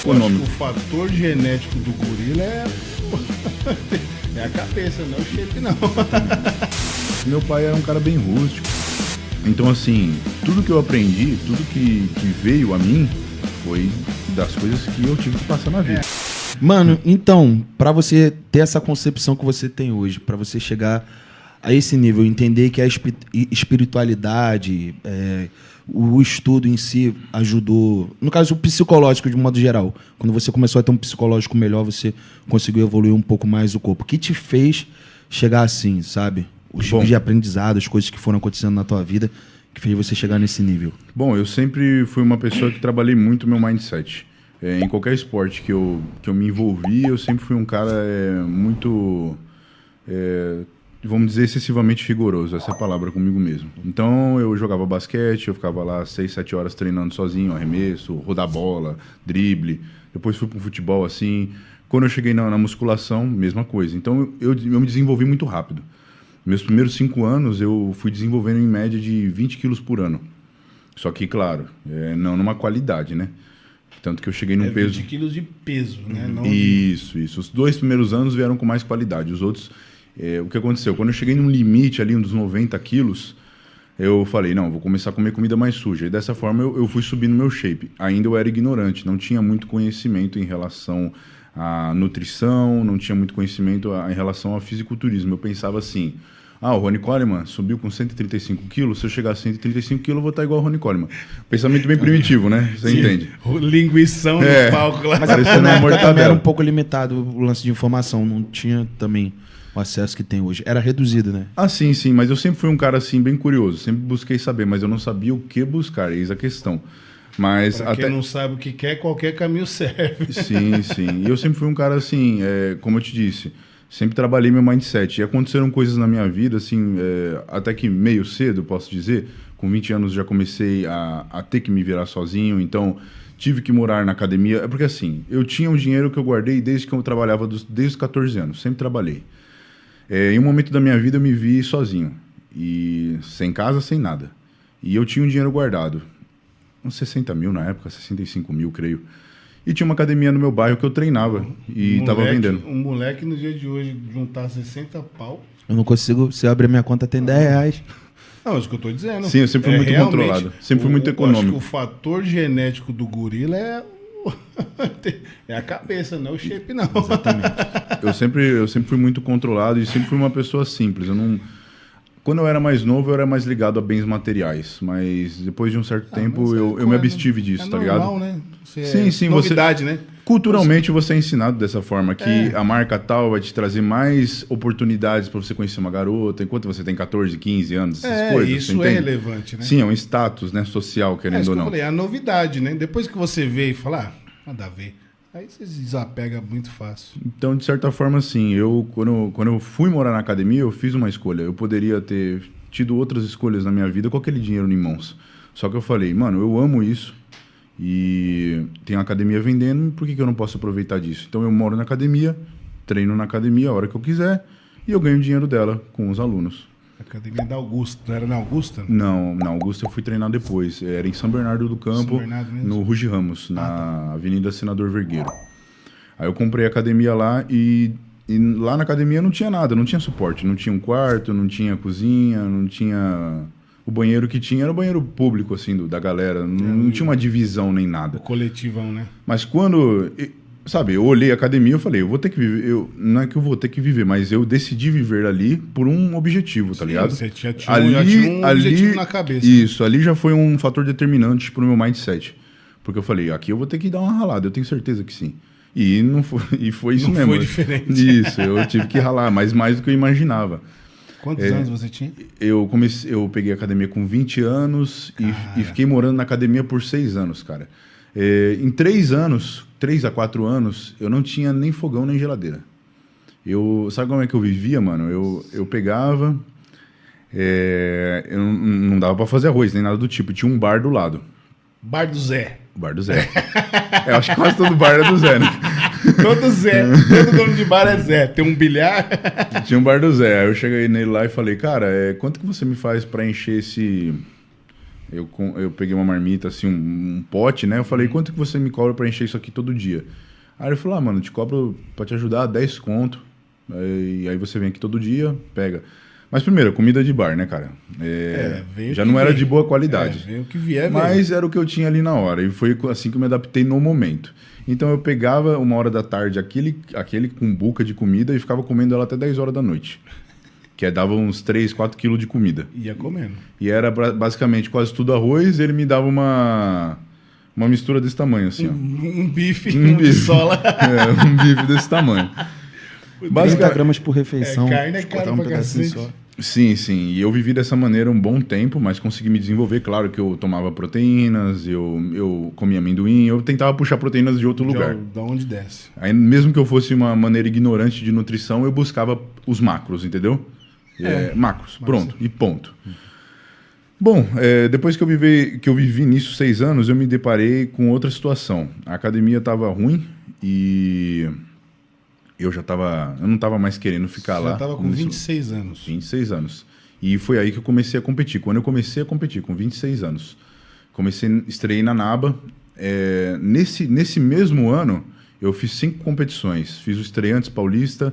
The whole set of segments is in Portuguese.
O fator genético do gorila é a cabeça, não o shape, não. Meu pai era um cara bem rústico. Então, assim, tudo que eu aprendi, tudo que veio a mim, foi das coisas que eu tive que passar na vida. Mano, então, pra você ter essa concepção que você tem hoje, pra você chegar a esse nível, entender que a espiritualidade, o estudo em si ajudou, no caso o psicológico de um modo geral, quando você começou a ter um psicológico melhor, você conseguiu evoluir um pouco mais o corpo. O que te fez chegar assim, sabe? Os tipos de aprendizado, as coisas que foram acontecendo na tua vida, que fez você chegar nesse nível. Bom, eu sempre fui uma pessoa que trabalhei muito o meu mindset. Em qualquer esporte que eu me envolvi, eu sempre fui um cara muito... vamos dizer, excessivamente rigoroso, essa é a palavra comigo mesmo. Então, eu jogava basquete, eu ficava lá 6, 7 horas treinando sozinho, arremesso, rodar bola, drible. Depois fui pro futebol, assim. Quando eu cheguei na musculação, mesma coisa. Então, eu me desenvolvi muito rápido. Meus primeiros 5 anos, eu fui desenvolvendo em média de 20 quilos por ano. Só que, claro, não numa qualidade, né? Tanto que eu cheguei num peso... 20 quilos de peso, né? Não... Isso. Os 2 primeiros anos vieram com mais qualidade. Os outros... o que aconteceu? Quando eu cheguei num limite ali, um dos 90 quilos, eu falei, não, vou começar a comer comida mais suja. E dessa forma eu fui subindo meu shape. Ainda eu era ignorante, não tinha muito conhecimento em relação à nutrição, não tinha muito conhecimento em relação ao fisiculturismo. Eu pensava assim, o Ronnie Coleman subiu com 135 quilos, se eu chegar a 135 quilos eu vou estar igual ao Ronnie Coleman. Pensamento bem primitivo, né? Você entende? O linguição no palco lá. Mas na época também era um pouco limitado o lance de informação, não tinha também... o acesso que tem hoje. Era reduzido, né? Sim, mas eu sempre fui um cara assim bem curioso, sempre busquei saber, mas eu não sabia o que buscar, eis a questão. Mas pra quem não sabe o que quer, qualquer caminho serve. Sim. E eu sempre fui um cara assim, como eu te disse, sempre trabalhei meu mindset. E aconteceram coisas na minha vida, assim, até que meio cedo, posso dizer, com 20 anos já comecei a ter que me virar sozinho, então... tive que morar na academia, porque assim, eu tinha um dinheiro que eu guardei desde que eu trabalhava, desde os 14 anos, sempre trabalhei. Em um momento da minha vida eu me vi sozinho, e sem casa, sem nada. E eu tinha um dinheiro guardado, uns 60 mil na época, 65 mil, creio. E tinha uma academia no meu bairro que eu treinava e estava vendendo. Um moleque no dia de hoje juntar 60 pau... Eu não consigo, se eu abrir minha conta tem 10 reais. Não, é isso que eu tô dizendo. Sim, eu sempre fui muito controlado, sempre fui muito econômico. Acho que o fator genético do gorila é a cabeça, não o shape, não. Exatamente. Eu sempre fui muito controlado e sempre fui uma pessoa simples. Quando eu era mais novo, eu era mais ligado a bens materiais. Mas depois de um certo tempo, eu me abstive disso, tá ligado? Normal, né? Sim. Novidade, né? Culturalmente, você é ensinado dessa forma, que a marca tal vai te trazer mais oportunidades para você conhecer uma garota, enquanto você tem 14, 15 anos, essas coisas. Isso é relevante, né? Sim, é um status, né, social, querendo ou não. Eu falei, é a novidade, né? Depois que você vê e fala, nada a ver. Aí você se desapega muito fácil. Então, de certa forma, sim. Quando eu fui morar na academia, eu fiz uma escolha. Eu poderia ter tido outras escolhas na minha vida com aquele dinheiro em mãos. Só que eu falei, mano, eu amo isso. E tem uma academia vendendo, por que eu não posso aproveitar disso? Então eu moro na academia, treino na academia a hora que eu quiser e eu ganho dinheiro dela com os alunos. A academia da Augusta, não era na Augusta? Não, na Augusta eu fui treinar depois. Era em São Bernardo do Campo, no Ruge Ramos, na Avenida Senador Vergueiro. Aí eu comprei a academia lá e lá na academia não tinha nada, não tinha suporte. Não tinha um quarto, não tinha cozinha, não tinha... O banheiro que tinha era o banheiro público, assim, da galera. Não tinha uma divisão nem nada. O coletivão, né? Mas quando... Sabe, eu olhei a academia e falei, eu vou ter que viver... não é que eu vou ter que viver, mas eu decidi viver ali por um objetivo, tá ligado? Você já tinha um objetivo na cabeça. Isso, ali já foi um fator determinante pro meu mindset. Porque eu falei, aqui eu vou ter que dar uma ralada, eu tenho certeza que sim. E não foi, e foi isso mesmo. Não foi diferente. Isso, eu tive que ralar, mas mais do que eu imaginava. Quantos anos você tinha? Eu peguei a academia com 20 anos e fiquei morando na academia por 6 anos, cara. Em 3 a 4 anos, eu não tinha nem fogão nem geladeira. Sabe como é que eu vivia, mano? Eu pegava... não dava pra fazer arroz, nem nada do tipo. Tinha um bar do lado. Bar do Zé. Bar do Zé. Eu acho que quase todo bar era do Zé, né? Todo Zé. Todo dono de bar é Zé. Tem um bilhar. Tinha um bar do Zé. Aí eu cheguei nele lá e falei, cara, quanto que você me faz pra encher Eu peguei uma marmita, assim, um pote, né? Eu falei, quanto que você me cobra pra encher isso aqui todo dia? Aí ele falou, mano, eu te cobro pra te ajudar 10 conto. Aí você vem aqui todo dia, pega. Mas primeiro, comida de bar, né, cara? Já não era de boa qualidade. Veio o que vier, mas era o que eu tinha ali na hora. E foi assim que eu me adaptei no momento. Então eu pegava 1h da tarde aquele com buca de comida e ficava comendo ela até 10 horas da noite. Que dava uns 3, 4 quilos de comida. Ia comendo. E era basicamente quase tudo arroz, e ele me dava uma mistura desse tamanho, assim, ó. Um bife, um bisola. Um bife desse tamanho. 30 gramas por refeição. Carne é caro pra cacete. só. Sim. E eu vivi dessa maneira um bom tempo, mas consegui me desenvolver. Claro que eu tomava proteínas, eu comia amendoim, eu tentava puxar proteínas de outro lugar. Da onde desce. Aí, mesmo que eu fosse uma maneira ignorante de nutrição, eu buscava os macros, entendeu? Macros, pronto, e ponto. Bom, depois que eu vivi nisso 6 anos, eu me deparei com outra situação. A academia estava ruim e eu não estava mais querendo ficar lá. Já estava com 26 anos. 26 anos. E foi aí que eu comecei a competir. Quando eu comecei a competir, com 26 anos, estrei na NABA. Nesse mesmo ano, eu fiz 5 competições. Fiz o Estreantes Paulista,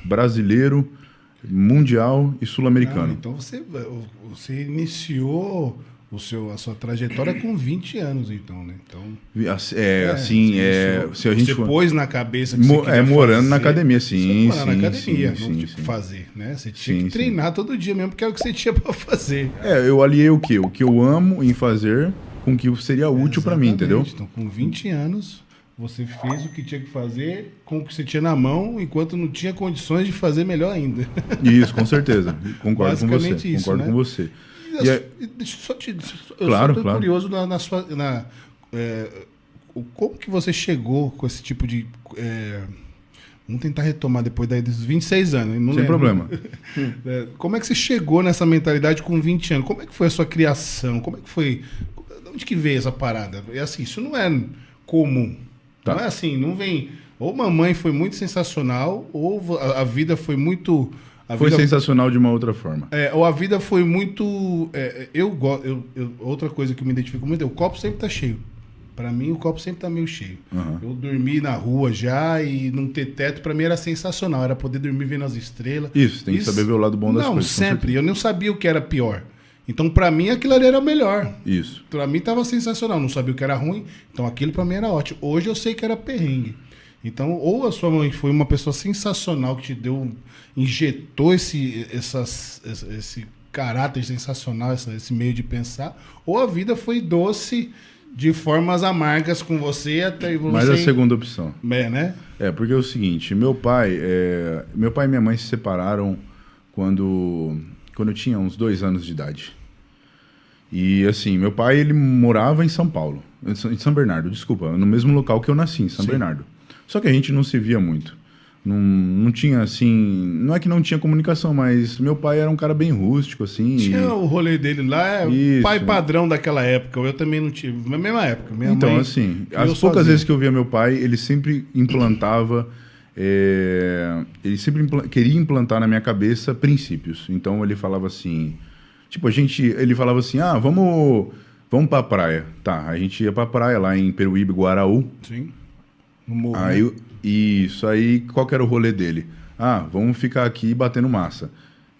Brasileiro, Mundial e Sul-Americano. Então você iniciou a sua trajetória com 20 anos, então, né? Então, se a gente você pôs na cabeça que você queria morando fazer, na academia, sim. Você morando na academia, não fazer, né? Você tinha que treinar todo dia mesmo, porque era o que você tinha para fazer. Eu aliei o quê? O que eu amo em fazer com o que seria útil para mim, entendeu? Então, com 20 anos, você fez o que tinha que fazer com o que você tinha na mão, enquanto não tinha condições de fazer melhor ainda. Isso, com certeza. Concordo com você. Isso, concordo né? com você. Eu tô curioso na sua... como que você chegou com esse tipo de... vamos tentar retomar depois dos 26 anos. Não Sem problema. Como é que você chegou nessa mentalidade com 20 anos? Como é que foi a sua criação? Como é que foi... De onde que veio essa parada? Assim, isso não é comum. Tá. Não é assim, não vem... Ou mamãe foi muito sensacional, ou a vida foi muito... Foi sensacional de uma outra forma. Ou a vida foi muito... outra coisa que eu me identifico muito é o copo sempre tá cheio. Para mim, o copo sempre tá meio cheio. Uhum. Eu dormi na rua já e não ter teto, para mim era sensacional. Era poder dormir vendo as estrelas. Isso, tem que saber ver o lado bom das coisas. Não, sempre. Eu não sabia o que era pior. Então, para mim, aquilo ali era o melhor. Isso. Para mim, tava sensacional. Não sabia o que era ruim. Então, aquilo para mim era ótimo. Hoje eu sei que era perrengue. Então, ou a sua mãe foi uma pessoa sensacional que te injetou esse caráter sensacional, esse meio de pensar, ou a vida foi doce de formas amargas com você até você... Mas a segunda opção. Né? Porque é o seguinte, meu pai e minha mãe se separaram quando eu tinha uns 2 anos de idade. E assim, meu pai, ele morava em São Paulo, em São Bernardo, desculpa, no mesmo local que eu nasci, em São Bernardo. Só que a gente não se via muito. Não tinha, assim... Não é que não tinha comunicação, mas meu pai era um cara bem rústico, assim. Tinha o rolê dele lá, pai padrão daquela época. Eu também não tive. Na mesma época. Minha então, mãe, assim, as poucas vezes que eu via meu pai, ele sempre implantava... ele sempre queria implantar na minha cabeça princípios. Então, ele falava assim... Tipo, ele falava assim, vamos pra praia. Tá, a gente ia pra praia lá em Peruíbe, Guaraú. Sim. No morro, Isso, aí qual que era o rolê dele? Vamos ficar aqui batendo massa.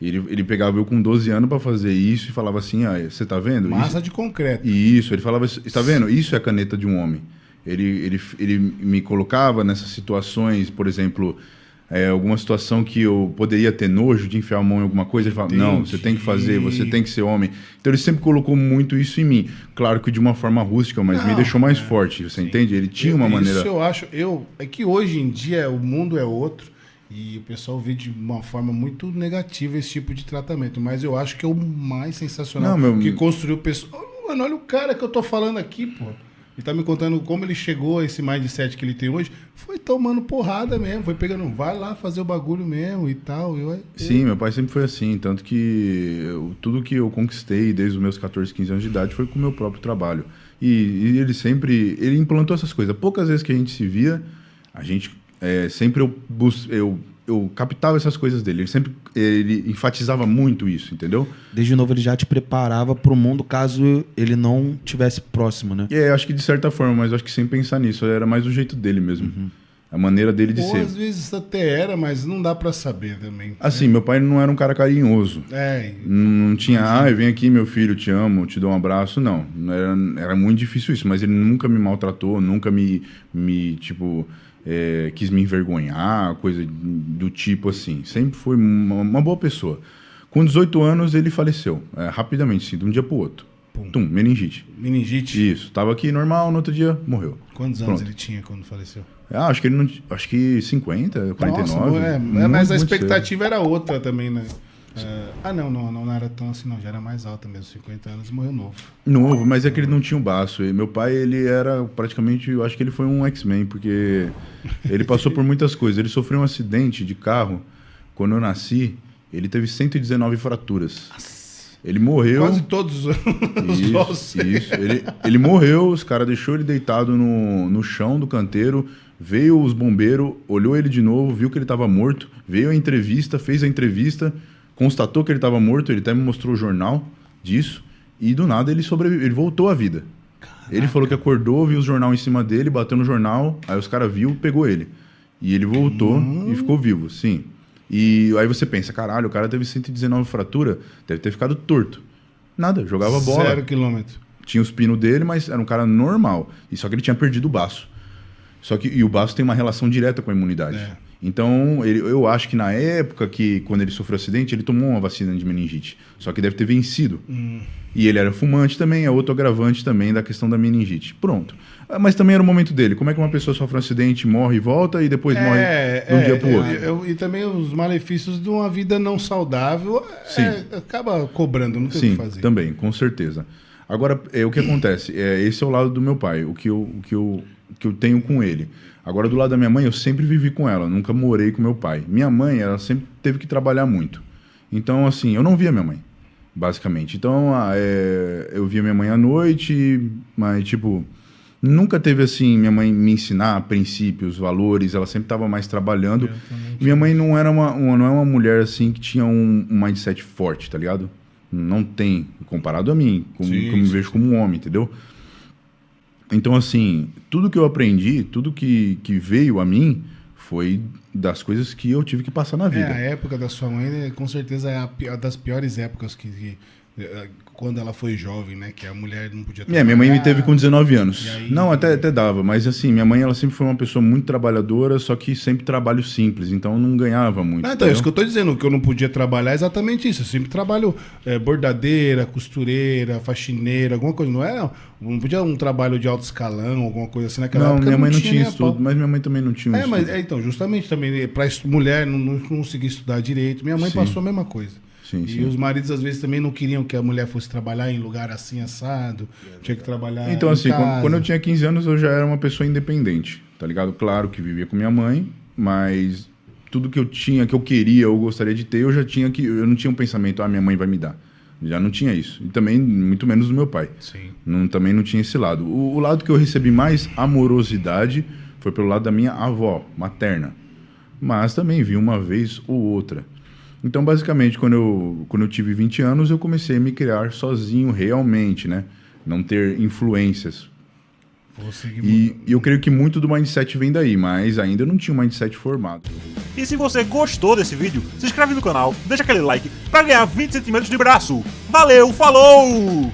Ele pegava eu com 12 anos para fazer isso e falava assim, você tá vendo? Massa isso? De concreto. Isso, ele falava, tá vendo? Isso é a caneta de um homem. Ele me colocava nessas situações, por exemplo, alguma situação que eu poderia ter nojo de enfiar a mão em alguma coisa, ele falava, não, você tem que fazer, você tem que ser homem. Então ele sempre colocou muito isso em mim. Claro que de uma forma rústica, mas me deixou mais forte, você entende? Ele tinha uma maneira... Isso eu acho, é que hoje em dia o mundo é outro e o pessoal vê de uma forma muito negativa esse tipo de tratamento, mas eu acho que é o mais sensacional que construiu o pessoal. Mano, olha o cara que eu tô falando aqui, pô. Ele tá me contando como ele chegou a esse mindset que ele tem hoje. Foi tomando porrada mesmo, foi pegando, vai lá fazer o bagulho mesmo e tal. Sim, meu pai sempre foi assim, tanto que tudo que eu conquistei desde os meus 14, 15 anos de idade foi com o meu próprio trabalho. E ele implantou essas coisas. Poucas vezes que a gente se via, a gente sempre eu eu captava essas coisas dele. Ele enfatizava muito isso, entendeu? Desde novo ele já te preparava pro mundo caso ele não tivesse próximo, né? Acho que de certa forma, mas acho que sem pensar nisso. Era mais o jeito dele mesmo. A maneira dele de ser. Às vezes até era, mas não dá pra saber também. Assim, meu pai não era um cara carinhoso. Não tinha, vem aqui meu filho, te amo, te dou um abraço. Não, era muito difícil isso. Mas ele nunca me maltratou, nunca quis me envergonhar, coisa do tipo assim. Sempre foi uma boa pessoa. Com 18 anos ele faleceu, rapidamente, assim, de um dia pro outro. Meningite. Meningite? Isso, tava aqui normal, no outro dia morreu. Quantos anos ele tinha quando faleceu? Acho que 50, 49. Nossa, mas a expectativa era outra também, né? Não era tão assim, não. Já era mais alta mesmo, 50 anos, morreu novo. Novo, mas é que ele não tinha o baço. E meu pai, ele era praticamente, eu acho que ele foi um X-Men, porque ele passou por muitas coisas. Ele sofreu um acidente de carro quando eu nasci, ele teve 119 fraturas. Ele morreu. Quase todos os ossos. Isso. Ele morreu, os caras deixou ele deitado no chão do canteiro. Veio os bombeiros, olhou ele de novo, viu que ele estava morto, veio a entrevista, fez a entrevista, constatou que ele estava morto, ele até me mostrou o jornal disso, e do nada ele voltou à vida. Caraca. Ele falou que acordou, viu o jornal em cima dele, bateu no jornal, aí os caras viu, pegou ele. E ele voltou e ficou vivo, sim. E aí você pensa, caralho, o cara teve 119 fraturas, deve ter ficado torto. Nada, jogava bola. 0 quilômetro. Tinha os pinos dele, mas era um cara normal. E só que ele tinha perdido o baço. E o baço tem uma relação direta com a imunidade. Então, eu acho que na época quando ele sofreu o acidente, ele tomou uma vacina de meningite. Só que deve ter vencido. E ele era fumante também, é outro agravante também da questão da meningite. Pronto. Mas também era o momento dele. Como é que uma pessoa sofre um acidente, morre e volta, e depois morre de um dia para o outro? E também os malefícios de uma vida não saudável acaba cobrando, não tem o que fazer. Sim, também, com certeza. Agora, o que acontece? Esse é o lado do meu pai, o que eu tenho com ele. Agora, do lado da minha mãe, eu sempre vivi com ela, nunca morei com meu pai. Minha mãe, ela sempre teve que trabalhar muito. Então, assim, eu não via minha mãe, basicamente. Então, eu via minha mãe à noite, mas, nunca teve, assim, minha mãe me ensinar princípios, valores, ela sempre estava mais trabalhando. Minha mãe não é uma mulher, assim, que tinha um mindset forte, tá ligado? Não tem, comparado a mim, como eu me vejo como um homem, entendeu? Então, assim, tudo que eu aprendi, tudo que veio a mim, foi das coisas que eu tive que passar na vida. A época da sua mãe, com certeza, é uma das piores épocas quando ela foi jovem, né? Que a mulher não podia trabalhar. Minha mãe me teve com 19 anos. Aí... Não, até dava. Mas assim, minha mãe ela sempre foi uma pessoa muito trabalhadora, só que sempre trabalho simples. Então não ganhava muito. Então, é isso que eu tô dizendo. Que eu não podia trabalhar é exatamente isso. Eu sempre trabalho bordadeira, costureira, faxineira, alguma coisa. Não podia um trabalho de alto escalão, alguma coisa assim naquela época. Minha mãe não tinha estudo, mas minha mãe também não tinha estudo. Então, justamente também, para mulher não conseguir estudar direito. Minha mãe passou a mesma coisa. E os maridos, às vezes, também não queriam que a mulher fosse trabalhar em lugar assim, assado. Tinha que trabalhar Então, em assim, casa. quando eu tinha 15 anos, eu já era uma pessoa independente, tá ligado? Claro que vivia com minha mãe, mas tudo que eu tinha, que eu queria, eu gostaria de ter, eu não tinha um pensamento, minha mãe vai me dar. Já não tinha isso. E também, muito menos do meu pai. Também não tinha esse lado. O lado que eu recebi mais amorosidade foi pelo lado da minha avó, materna. Mas também vi uma vez ou outra. Então, basicamente, quando eu tive 20 anos, eu comecei a me criar sozinho realmente, né? Não ter influências. E eu creio que muito do mindset vem daí, mas ainda não tinha um mindset formado. E se você gostou desse vídeo, se inscreve no canal, deixa aquele like pra ganhar 20 centímetros de braço. Valeu, falou!